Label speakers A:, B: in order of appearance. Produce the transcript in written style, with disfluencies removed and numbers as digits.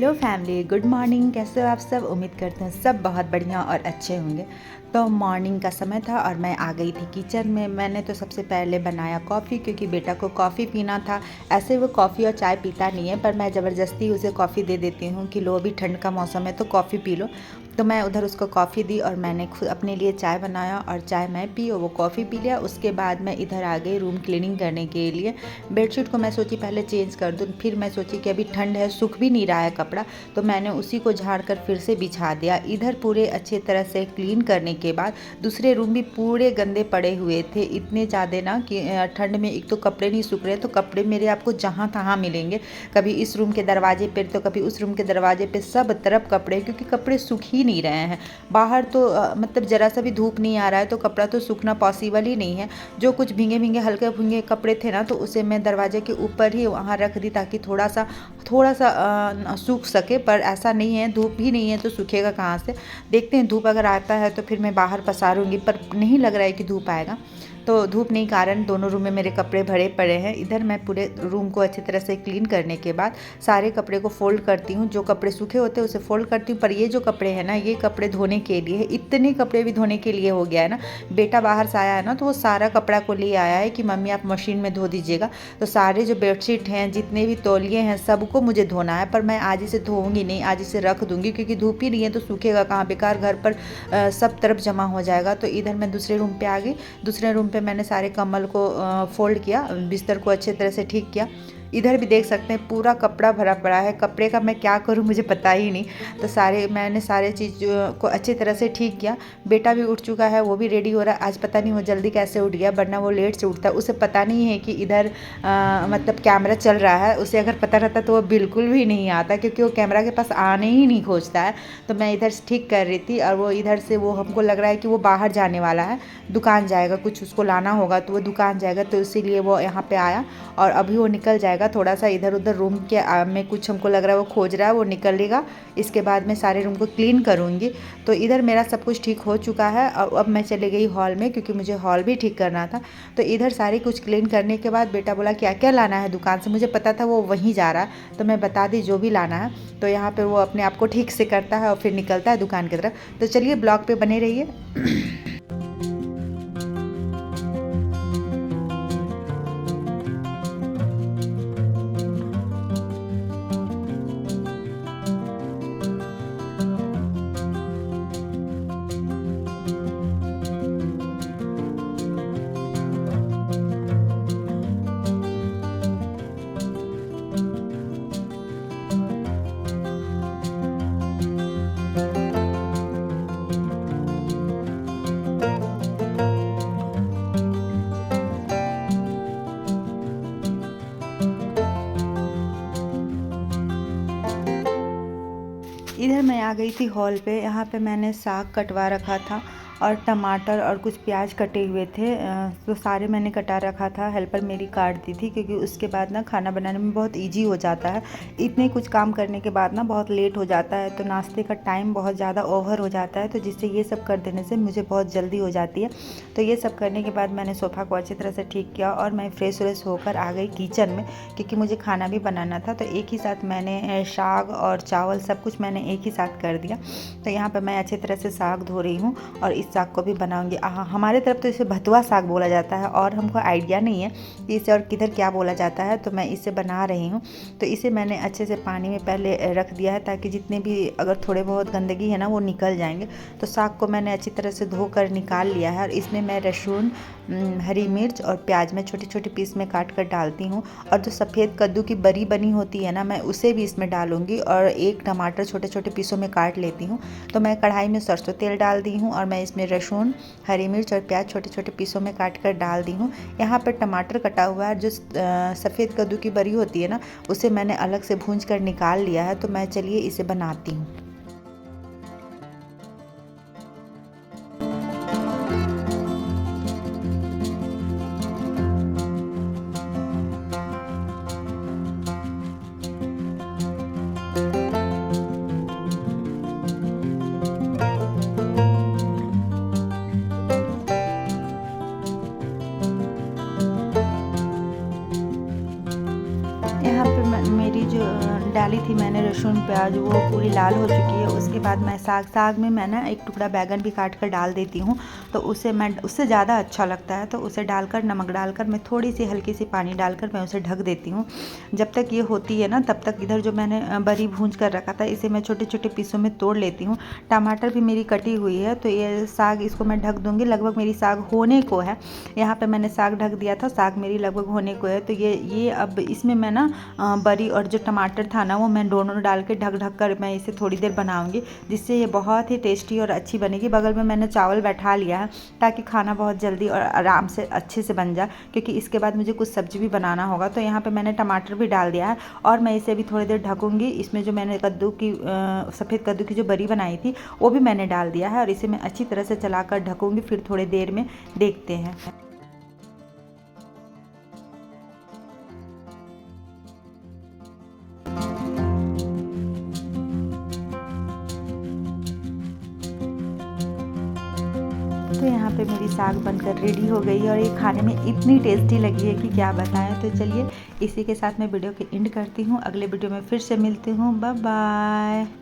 A: Hello family, good morning. कैसे हो आप सब? उम्मीद करते हैं सब बहुत बढ़िया और अच्छे होंगे। तो मॉर्निंग का समय था और मैं आ गई थी किचन में। मैंने तो सबसे पहले बनाया कॉफ़ी, क्योंकि बेटा को कॉफ़ी पीना था। ऐसे वो कॉफ़ी और चाय पीता नहीं है, पर मैं ज़बरदस्ती उसे कॉफ़ी दे देती हूँ कि लो, अभी ठंड का मौसम है तो कॉफ़ी पी लो। तो मैं उधर उसको कॉफ़ी दी और मैंने खुद अपने लिए चाय बनाया और चाय मैं पी और वो कॉफ़ी पी लिया। उसके बाद मैं इधर आ गई रूम क्लीनिंग करने के लिए। बेडशीट को मैं सोची पहले चेंज कर दूँ, फिर मैं सोची कि अभी ठंड है, सूख भी नहीं रहा है कपड़ा, तो मैंने उसी को झाड़ कर फिर से बिछा दिया। इधर पूरे अच्छे तरह से क्लीन करने के बाद दूसरे रूम भी पूरे गंदे पड़े हुए थे, इतने ज़्यादा ना कि ठंड में एक तो कपड़े नहीं सूख रहे, तो कपड़े मेरे आपको जहाँ तहाँ मिलेंगे। कभी इस रूम के दरवाजे पर तो कभी उस रूम के दरवाजे पे, सब तरफ कपड़े, क्योंकि कपड़े सूख ही नहीं रहे हैं। बाहर तो मतलब ज़रा सा भी धूप नहीं आ रहा है तो कपड़ा तो सूखना पॉसिबल ही नहीं है। जो कुछ भींगे भींगे हल्के भींगे कपड़े थे ना, तो उसे मैं दरवाजे के ऊपर ही वहाँ रख दी ताकि थोड़ा सा सूख सके। पर ऐसा नहीं है, धूप ही नहीं है तो सूखेगा कहाँ से। देखते हैं, धूप अगर आता है तो फिर मैं बाहर पसारूंगी, पर नहीं लग रहा है कि धूप आएगा। तो धूप नहीं कारण दोनों रूम में मेरे कपड़े भरे पड़े हैं। इधर मैं पूरे रूम को अच्छी तरह से क्लीन करने के बाद सारे कपड़े को फोल्ड करती हूँ। जो कपड़े सूखे होते हैं उसे फोल्ड करती हूँ, पर ये जो कपड़े हैं ना, ये कपड़े धोने के लिए है। इतने कपड़े भी धोने के लिए हो गया है ना। बेटा बाहर से आया है ना, तो वो सारा कपड़ा को ले आया है कि मम्मी आप मशीन में धो दीजिएगा। तो सारे जो बेडशीट हैं, जितने भी तौलिए हैं, सबको मुझे धोना है। पर मैं आज इसे धोऊंगी नहीं, आज इसे रख दूंगी, क्योंकि धूप ही नहीं है तो सूखेगा कहाँ, बेकार घर पर सब तरफ जमा हो जाएगा। तो इधर मैं दूसरे रूम पे आ गई। दूसरे रूम पे मैंने सारे कम्बल को फोल्ड किया, बिस्तर को अच्छे तरह से ठीक किया। इधर भी देख सकते हैं पूरा कपड़ा भरा पड़ा है। कपड़े का मैं क्या करूं मुझे पता ही नहीं। तो मैंने सारे चीज़ को अच्छी तरह से ठीक किया। बेटा भी उठ चुका है, वो भी रेडी हो रहा है। आज पता नहीं वो जल्दी कैसे उठ गया, वरना वो लेट से उठता है। उसे पता नहीं है कि इधर मतलब कैमरा चल रहा है। उसे अगर पता रहता तो वो बिल्कुल भी नहीं आता, क्योंकि वो कैमरा के पास आने ही नहीं खोजता है। तो मैं इधर ठीक कर रही थी और वो इधर से, वो हमको लग रहा है कि वो बाहर जाने वाला है, दुकान जाएगा, कुछ उसको लाना होगा तो वो दुकान जाएगा, तो इसीलिए वो यहाँ पे आया और अभी वो निकल जाएगा। थोड़ा सा इधर उधर रूम के में कुछ हमको लग रहा है वो खोज रहा है, वो निकलेगा। इसके बाद मैं सारे रूम को क्लीन करूँगी। तो इधर मेरा सब कुछ ठीक हो चुका है और अब मैं चली गई हॉल में, क्योंकि मुझे हॉल भी ठीक करना था। तो इधर सारी कुछ क्लीन करने के बाद बेटा बोला क्या क्या लाना है दुकान से। मुझे पता था वो वहीं जा रहा है, तो मैं बता दी जो भी लाना है। तो यहाँ पर वो अपने आप को ठीक से करता है और फिर निकलता है दुकान की तरफ। तो चलिए ब्लॉग पे बने रहिए। इधर मैं आ गई थी हॉल पे। यहाँ पे मैंने साग कटवा रखा था और टमाटर और कुछ प्याज कटे हुए थे, तो सारे मैंने कटा रखा था। हेल्पर मेरी काट दी थी, क्योंकि उसके बाद ना खाना बनाने में बहुत इजी हो जाता है। इतने कुछ काम करने के बाद ना बहुत लेट हो जाता है, तो नाश्ते का टाइम बहुत ज़्यादा ओवर हो जाता है, तो जिससे ये सब कर देने से मुझे बहुत जल्दी हो जाती है। तो ये सब करने के बाद मैंने सोफ़ा को अच्छी तरह से ठीक किया और मैं फ्रेश व्रेश होकर आ गई किचन में, क्योंकि मुझे खाना भी बनाना था। तो एक ही साथ मैंने साग और चावल सब कुछ मैंने एक ही साथ कर दिया। तो यहाँ पर मैं अच्छी तरह से साग धो रही हूँ और इस साग को भी बनाऊंगी। हमारे तरफ तो इसे भथुआ साग बोला जाता है, और हमको आइडिया नहीं है कि इसे और किधर क्या बोला जाता है। तो मैं इसे बना रही हूँ। तो इसे मैंने अच्छे से पानी में पहले रख दिया है, ताकि जितने भी अगर थोड़े बहुत गंदगी है ना, वो निकल जाएंगे। तो साग को मैंने अच्छी तरह से धोकर निकाल लिया है और इसमें मैं लहसुन, हरी मिर्च और प्याज मैं छोटे छोटे पीस में काट कर डालती हूँ। और जो सफ़ेद कद्दू की बरी बनी होती है ना, मैं उसे भी इसमें डालूंगी। और एक टमाटर छोटे छोटे पीसों में काट लेती हूँ। तो मैं कढ़ाई में सरसों तेल डाल दी हूँ और मैं इसमें लहसुन, हरी मिर्च और प्याज छोटे छोटे पीसों में काट कर डाल दी हूँ। यहाँ पर टमाटर कटा हुआ है। जो सफ़ेद कद्दू की बरी होती है ना, उसे मैंने अलग से भूंज कर निकाल लिया है। तो मैं चलिए इसे बनाती हूँ। यहाँ पे मेरी जो डाली थी मैंने लहसुन प्याज वो पूरी लाल हो चुकी है। उसके बाद मैं साग में मैं ना एक टुकड़ा बैगन भी काट कर डाल देती हूँ, तो उससे ज़्यादा अच्छा लगता है। तो उसे डालकर नमक डालकर मैं थोड़ी सी हल्की सी पानी डालकर मैं उसे ढक देती हूँ। जब तक ये होती है ना तब तक इधर जो मैंने बरी भूंज कर रखा था इसे मैं छोटे छोटे पीसों में तोड़ लेती हूँ। टमाटर भी मेरी कटी हुई है, तो ये साग इसको मैं ढक दूँगी। लगभग मेरी साग होने को है, यहाँ पे मैंने साग ढक दिया था, साग मेरी लगभग होने को है। तो ये अब इसमें मैं ना बरी और जो टमाटर था ना वो मैं दोनों डाल के ढक ढक कर मैं इसे थोड़ी देर बनाऊंगी, जिससे ये बहुत ही टेस्टी और अच्छी बनेगी। बगल में मैंने चावल बैठा लिया है ताकि खाना बहुत जल्दी और आराम से अच्छे से बन जाए, क्योंकि इसके बाद मुझे कुछ सब्जी भी बनाना होगा। तो यहाँ पे मैंने टमाटर भी डाल दिया है और मैं इसे भी थोड़ी देर ढकूंगी। इसमें जो मैंने सफ़ेद कद्दू की जो बरी बनाई थी वो भी मैंने डाल दिया है और इसे मैं अच्छी तरह से चलाकर ढकूंगी। फिर थोड़ी देर में देखते हैं। तो यहाँ पे मेरी साग बनकर रेडी हो गई और ये खाने में इतनी टेस्टी लगी है कि क्या बताएं। तो चलिए इसी के साथ मैं वीडियो के एंड करती हूँ। अगले वीडियो में फिर से मिलती हूँ। Bye bye.